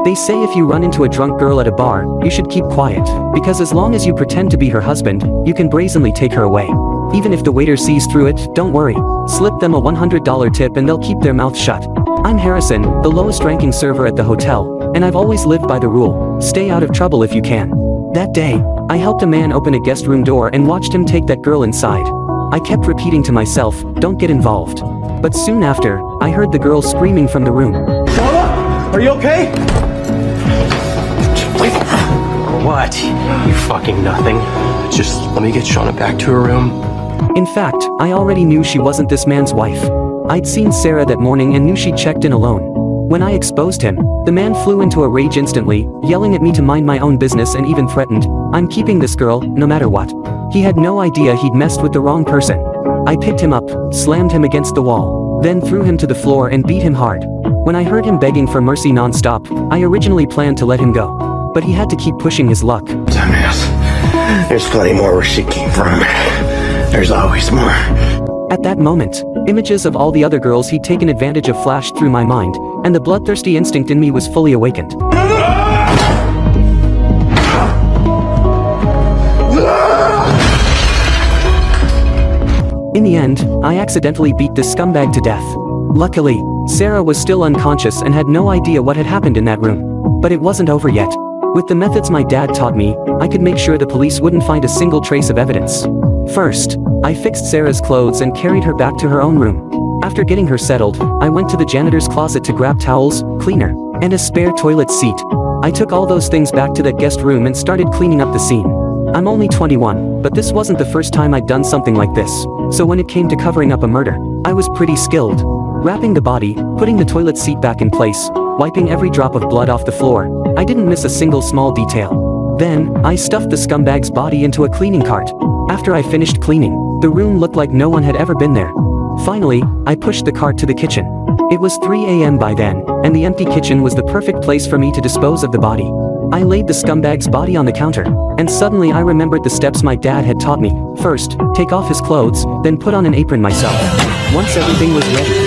They say if you run into a drunk girl at a bar, you should keep quiet, because as long as you pretend to be her husband, you can brazenly take her away. Even if the waiter sees through it, don't worry. Slip them a $100 tip and they'll keep their mouth shut. I'm Harrison, the lowest ranking server at the hotel, and I've always lived by the rule, stay out of trouble if you can. That day, I helped a man open a guest room door and watched him take that girl inside. I kept repeating to myself, don't get involved. But soon after, I heard the girl screaming from the room. Shauna, are you okay? What? You fucking nothing. Just let me get Shauna back to her room. In fact, I already knew she wasn't this man's wife. I'd seen Sarah that morning and knew she'd checked in alone. When I exposed him, the man flew into a rage instantly, yelling at me to mind my own business and even threatened, I'm keeping this girl, no matter what. He had no idea he'd messed with the wrong person. I picked him up, slammed him against the wall, then threw him to the floor and beat him hard. When I heard him begging for mercy non-stop, I originally planned to let him go. But he had to keep pushing his luck. Dumbass. There's plenty more where she came from. There's always more. At that moment, images of all the other girls he'd taken advantage of flashed through my mind, and the bloodthirsty instinct in me was fully awakened. In the end, I accidentally beat this scumbag to death. Luckily, Sarah was still unconscious and had no idea what had happened in that room. But it wasn't over yet. With the methods my dad taught me, I could make sure the police wouldn't find a single trace of evidence. First, I fixed Sarah's clothes and carried her back to her own room. After getting her settled, I went to the janitor's closet to grab towels, cleaner, and a spare toilet seat. I took all those things back to that guest room and started cleaning up the scene. I'm only 21, but this wasn't the first time I'd done something like this, so when it came to covering up a murder, I was pretty skilled. Wrapping the body, putting the toilet seat back in place, wiping every drop of blood off the floor, I didn't miss a single small detail. Then, I stuffed the scumbag's body into a cleaning cart. After I finished cleaning, the room looked like no one had ever been there. Finally, I pushed the cart to the kitchen. It was 3 a.m. by then, and the empty kitchen was the perfect place for me to dispose of the body. I laid the scumbag's body on the counter, and suddenly I remembered the steps my dad had taught me. First, take off his clothes, then put on an apron myself. Once everything was ready,